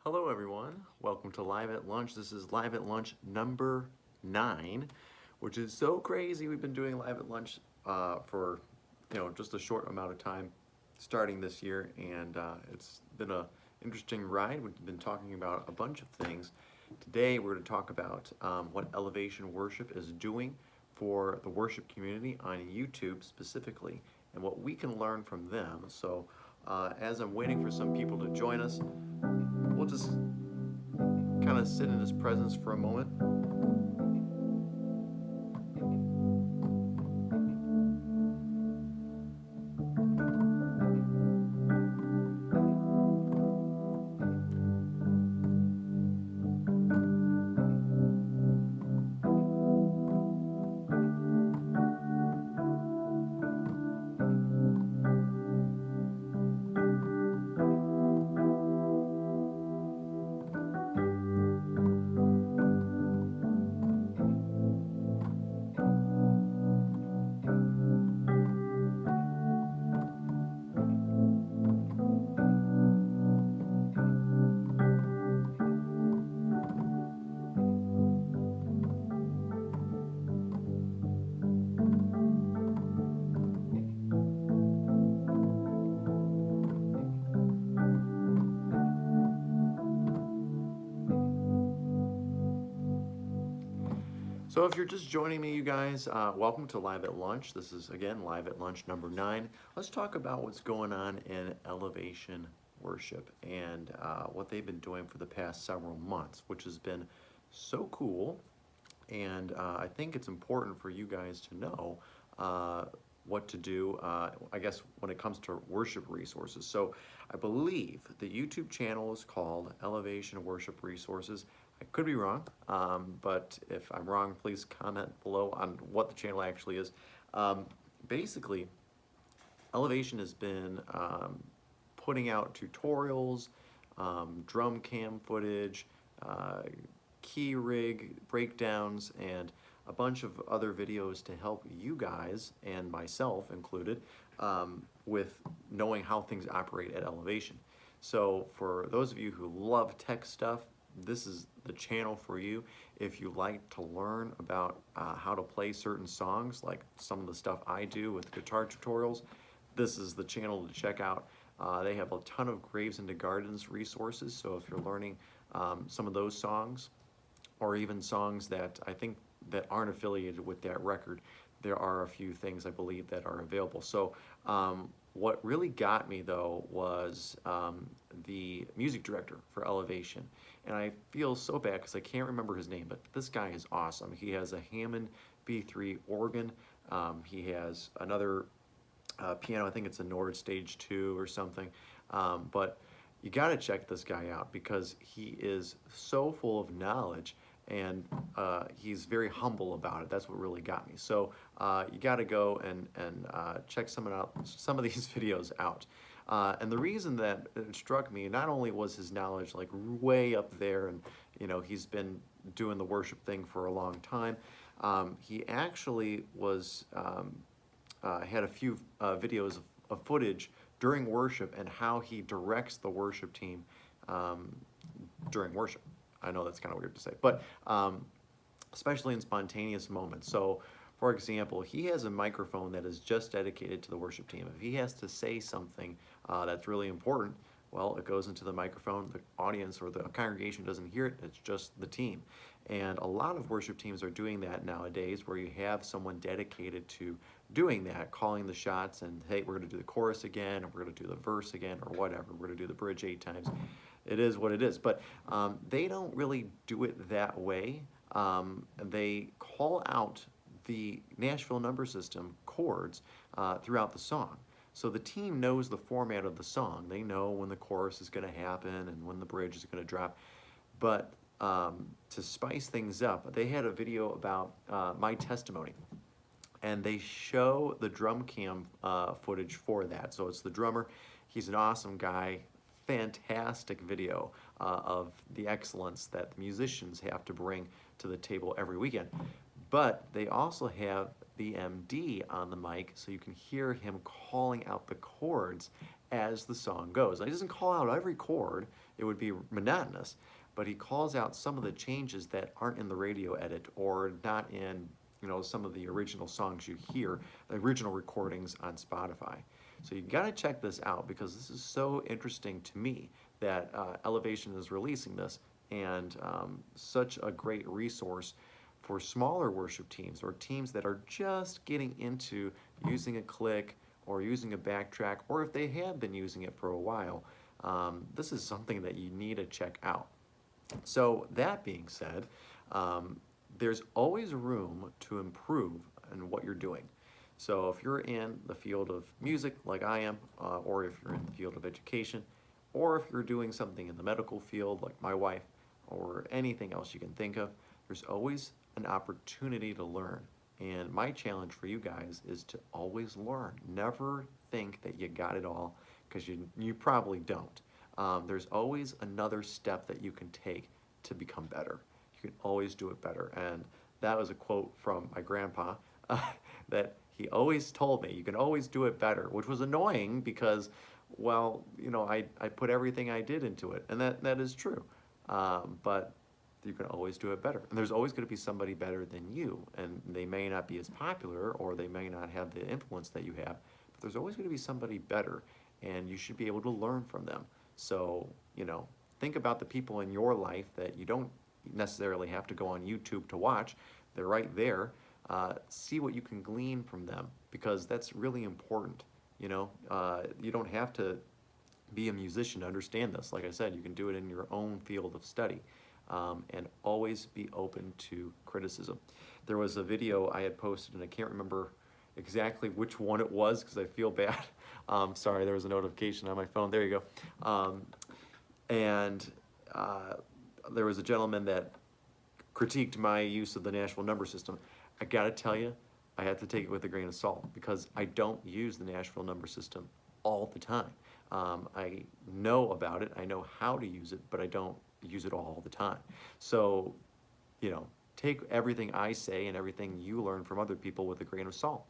Hello everyone, welcome to Live at Lunch. This is Live at Lunch number 9, which is so crazy. We've been doing Live at Lunch for just a short amount of time starting this year, and it's been an interesting ride. We've been talking about a bunch of things. Today we're going to talk about what Elevation Worship is doing for the worship community on YouTube specifically, and what we can learn from them. So as I'm waiting for some people to join us, we'll just kind of sit in his presence for a moment. So if you're just joining me, you guys, welcome to Live at Lunch. This is, again, Live at Lunch number 9. Let's talk about what's going on in Elevation Worship and what they've been doing for the past several months, which has been so cool. And I think it's important for you guys to know what to do, I guess, when it comes to worship resources. So I believe the YouTube channel is called Elevation Worship Resources. I could be wrong, but if I'm wrong, please comment below on what the channel actually is. Basically, Elevation has been putting out tutorials, drum cam footage, key rig breakdowns, and a bunch of other videos to help you guys, and myself included, with knowing how things operate at Elevation. So for those of you who love tech stuff, this is the channel for you. If you like to learn about how to play certain songs, like some of the stuff I do with guitar tutorials, this is the channel to check out. They have a ton of Graves into Gardens resources, so if you're learning some of those songs, or even songs that I think that aren't affiliated with that record, there are a few things I believe that are available. So what really got me though was the music director for Elevation. And I feel so bad because I can't remember his name, but this guy is awesome. He has a Hammond B3 organ. He has another piano, I think it's a Nord Stage 2 or something. But you gotta check this guy out because he is so full of knowledge, and he's very humble about it. That's what really got me. So you gotta go and check some of these videos out. And the reason that it struck me, not only was his knowledge like way up there, and he's been doing the worship thing for a long time, he actually was had a few videos of footage during worship and how he directs the worship team during worship. I know that's kind of weird to say, but especially in spontaneous moments. So, for example, he has a microphone that is just dedicated to the worship team. If he has to say something that's really important, well, it goes into the microphone. The audience or the congregation doesn't hear it. It's just the team. And a lot of worship teams are doing that nowadays, where you have someone dedicated to doing that, calling the shots, and hey, we're going to do the chorus again, or we're going to do the verse again, or whatever. We're going to do the bridge 8 times. It is what it is. But they don't really do it that way. They call out the Nashville number system chords throughout the song. So the team knows the format of the song. They know when the chorus is going to happen and when the bridge is going to drop. But to spice things up, they had a video about my testimony, and they show the drum cam footage for that. So it's the drummer. He's an awesome guy. Fantastic video of the excellence that the musicians have to bring to the table every weekend. But they also have the MD on the mic, so you can hear him calling out the chords as the song goes. Now, he doesn't call out every chord, it would be monotonous. But he calls out some of the changes that aren't in the radio edit or not in, some of the original songs you hear, the original recordings on Spotify. So you got to check this out because this is so interesting to me that Elevation is releasing this, and such a great resource for smaller worship teams or teams that are just getting into using a click or using a backtrack, or if they have been using it for a while. This is something that you need to check out. So that being said, there's always room to improve in what you're doing. So if you're in the field of music like I am, or if you're in the field of education, or if you're doing something in the medical field like my wife, or anything else you can think of, there's always an opportunity to learn. And my challenge for you guys is to always learn. Never think that you got it all, because you probably don't. There's always another step that you can take to become better. You can always do it better. And that was a quote from my grandpa that he always told me, you can always do it better, which was annoying because, well, I put everything I did into it, and that is true. But you can always do it better. And there's always going to be somebody better than you, and they may not be as popular or they may not have the influence that you have, but there's always going to be somebody better, and you should be able to learn from them. So, think about the people in your life that you don't necessarily have to go on YouTube to watch. They're right there. See what you can glean from them, because that's really important. You don't have to be a musician to understand this. Like I said, you can do it in your own field of study. And always be open to criticism. There was a video I had posted, and I can't remember exactly which one it was because I feel bad. Sorry, there was a notification on my phone. There you go. And there was a gentleman that critiqued my use of the Nashville number system. I gotta tell you, I had to take it with a grain of salt because I don't use the Nashville number system all the time. I know about it, I know how to use it, but I don't use it all the time. So, take everything I say and everything you learn from other people with a grain of salt.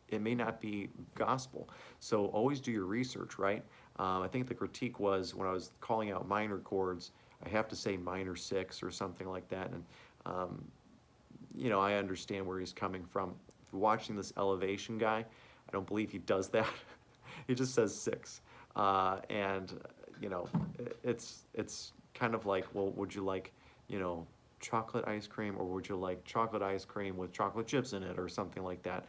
It may not be gospel. So always do your research, right? I think the critique was when I was calling out minor chords, I have to say minor 6 or something like that. And, I understand where he's coming from. If you're watching this Elevation guy, I don't believe he does that. He just says 6. It's kind of like, well, would you like, chocolate ice cream, or would you like chocolate ice cream with chocolate chips in it, or something like that?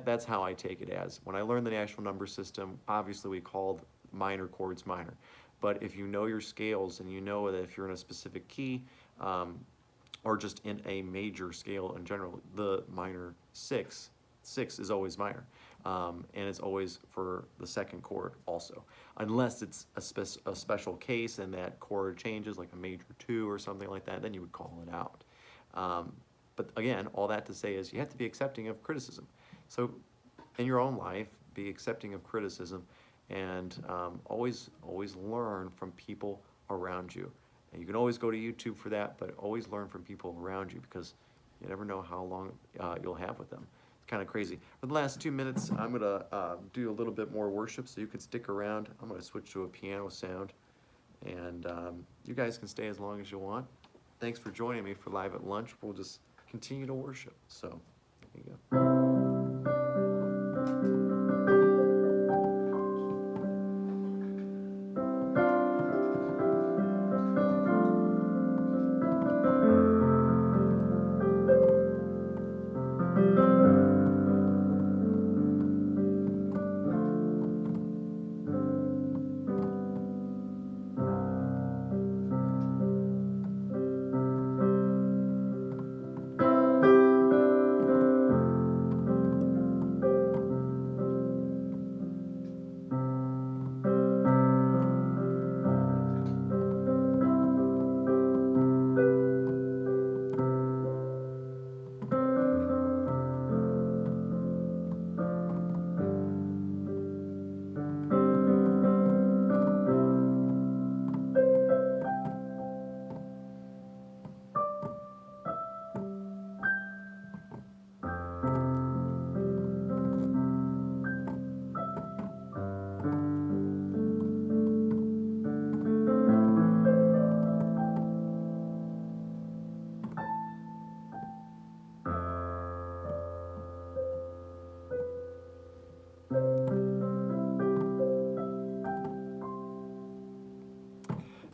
That's how I take it as. When I learned the Nashville number system, obviously we called minor chords minor. But if you know your scales and you know that if you're in a specific key, or just in a major scale in general, the minor 6 is always minor. And it's always for the second chord also, unless it's a special case and that chord changes, like a major 2 or something like that, then you would call it out. But again, all that to say is you have to be accepting of criticism. So in your own life, be accepting of criticism, and always learn from people around you. And you can always go to YouTube for that, but always learn from people around you, because you never know how long you'll have with them. Kind of crazy. For the last 2 minutes, I'm gonna do a little bit more worship, so you can stick around. I'm gonna switch to a piano sound, and you guys can stay as long as you want. Thanks for joining me for Live at Lunch. We'll just continue to worship. So, there you go.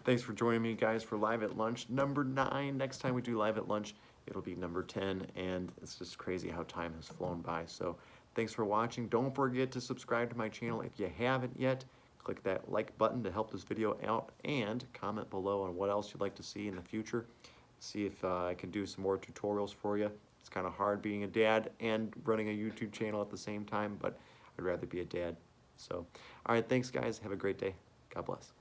Thanks for joining me, guys, for Live at Lunch number 9. Next time we do Live at Lunch, it'll be number 10, and it's just crazy how time has flown by. So thanks for watching. Don't forget to subscribe to my channel if you haven't yet. Click that like button to help this video out, and comment below on what else you'd like to see in the future. See if I can do some more tutorials for you. It's kind of hard being a dad and running a YouTube channel at the same time, but I'd rather be a dad. So, all right, thanks, guys. Have a great day. God bless.